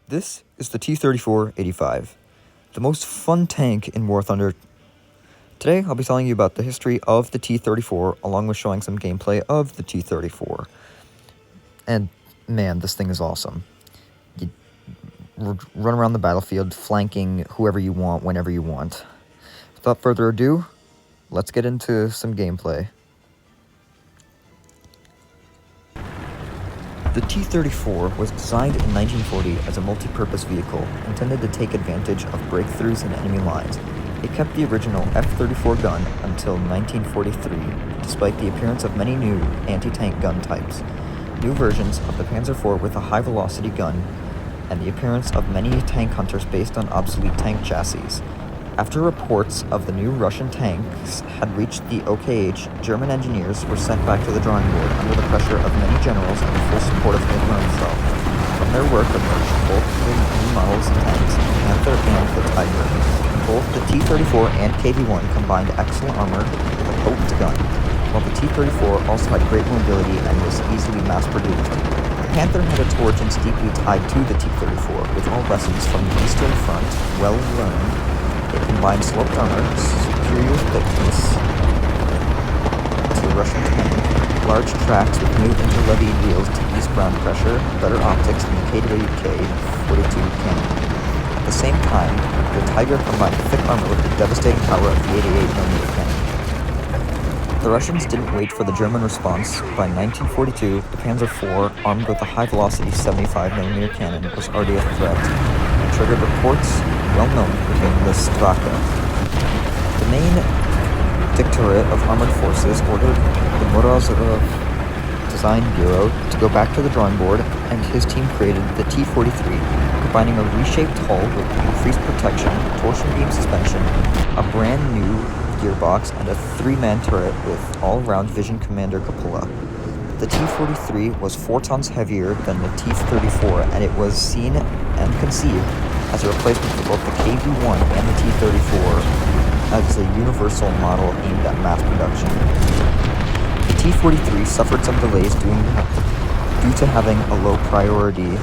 This is the T-34-85, the most fun tank in War Thunder. Today, I'll be telling you about the history of the T-34, along with showing some gameplay of the T-34. And man, this thing is awesome. You run around the battlefield, flanking whoever you want, whenever you want. Without further ado, let's get into some gameplay. The T-34 was designed in 1940 as a multi-purpose vehicle intended to take advantage of breakthroughs in enemy lines. It kept the original F-34 gun until 1943, despite the appearance of many new anti-tank gun types, new versions of the Panzer IV with a high-velocity gun, and the appearance of many tank hunters based on obsolete tank chassis. After reports of the new Russian tanks had reached the OKH, German engineers were sent back to the drawing board under the pressure of many generals and the full support of Hitler himself. From their work emerged both the new models of tanks, the Panther and the Tiger. Both the T-34 and KV-1 combined excellent armor with a potent gun, while the T-34 also had great mobility and was easily mass-produced. The Panther had its origins deeply tied to the T-34, with all lessons from the Eastern Front well learned. It combined sloped armor, superior thickness to the Russian tank, large tracks with new interlevied wheels to ease ground pressure, better optics than the KW-42 cannon. At the same time, the Tiger combined thick armor with the devastating power of the 88mm cannon. The Russians didn't wait for the German response. By 1942, the Panzer IV, armed with a high-velocity 75mm cannon, was already a threat, and triggered reports well known within the Straka. The main Directorate of Armored Forces ordered the Morozov Design Bureau to go back to the drawing board, and his team created the T-43, combining a reshaped hull with increased protection, torsion beam suspension, a brand new gearbox, and a 3-man turret with all-round vision commander cupola. The T-43 was 4 tons heavier than the T-34, and it was seen and conceived as a replacement for both the KV-1 and the T-34 as a universal model aimed at mass production. The T-43 suffered some delays due to having a low priority.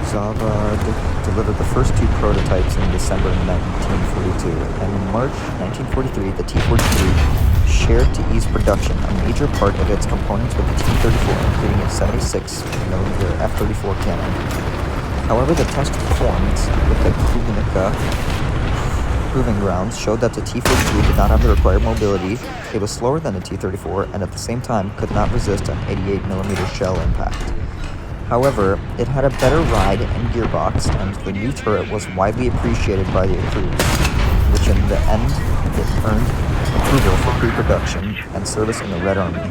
Zavod delivered the first 2 prototypes in December 1942, and in March 1943 the T-43 shared to ease production a major part of its components with the T-34, including its 76mm F-34 cannon. However, the test performed with the Krupinka proving grounds showed that the T-43 did not have the required mobility. It was slower than the T-34, and at the same time could not resist an 88mm shell impact. However, it had a better ride and gearbox, and the new turret was widely appreciated by the crews, which in the end it earned approval for pre-production and service in the Red Army.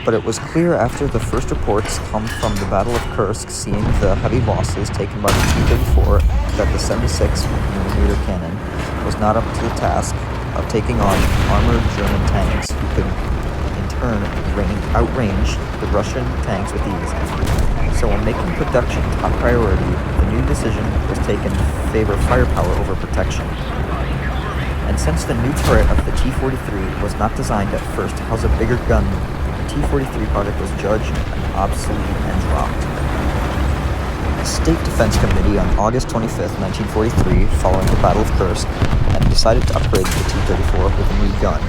But it was clear after the first reports come from the Battle of Kursk, seeing the heavy losses taken by the T-34, that the 76mm cannon was not up to the task of taking on armored German tanks who could in turn outrange the Russian tanks with ease. So while making production top priority, the new decision was taken to favor firepower over protection. And since the new turret of the T-43 was not designed at first to house a bigger gun, the T-43 project was judged obsolete and dropped. The State Defense Committee on August 25, 1943, following the Battle of Kursk, and decided to upgrade the T-34 with a new gun.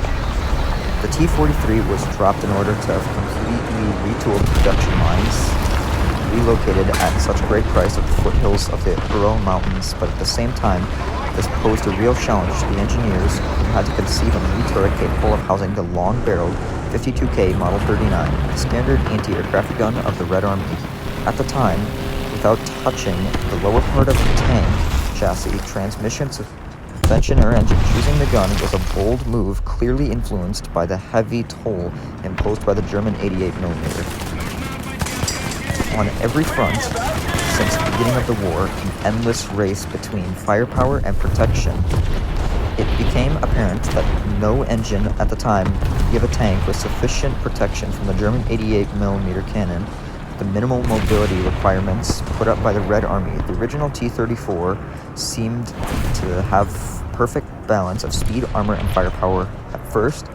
The T-43 was dropped in order to have completely retooled production lines, relocated at such great price at the foothills of the Ural Mountains, but at the same time, this posed a real challenge to the engineers who had to conceive a new turret capable of housing the long-barreled 52K Model 39, the standard anti-aircraft gun of the Red Army. At the time, without touching the lower part of the tank chassis, transmission, suspension, or engine, choosing the gun was a bold move clearly influenced by the heavy toll imposed by the German 88mm. On every front, since the beginning of the war, an endless race between firepower and protection, it became apparent that no engine at the time could give a tank with sufficient protection from the German 88mm cannon. The minimal mobility requirements put up by the Red Army, the original T-34 seemed to have perfect balance of speed, armor, and firepower at first,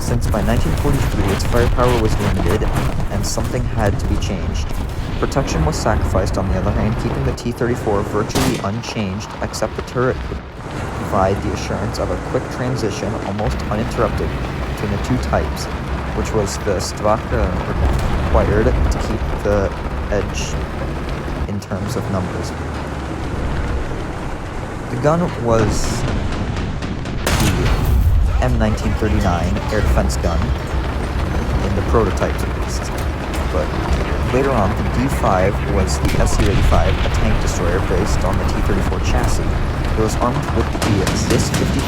since by 1943 its firepower was limited and something had to be changed. Protection was sacrificed, on the other hand, keeping the T-34 virtually unchanged, except the turret would provide the assurance of a quick transition, almost uninterrupted, between the two types, which was the stock required to keep the edge in terms of numbers. The gun was the M1939 air defense gun, in the prototypes at least. But later on, the D5 was the SU-85, a tank destroyer based on the T-34 chassis. It was armed with the ZIS-53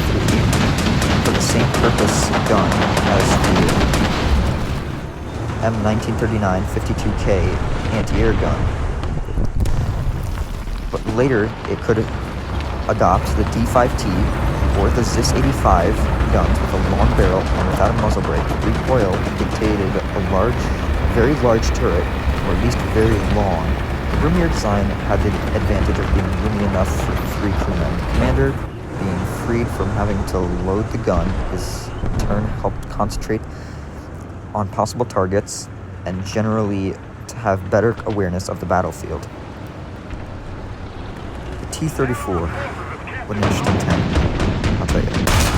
for the same purpose gun as the M1939 52K anti-air gun. But later, it could adopt the D5T or the ZIS-85 guns with a long barrel and without a muzzle brake. Recoil dictated a very large turret, or at least very long. The roomier design had the advantage of being roomy enough for 3 crewmen. The commander, being freed from having to load the gun, his turn helped concentrate on possible targets and generally to have better awareness of the battlefield. The T-34, what an interesting tank, I'll tell you.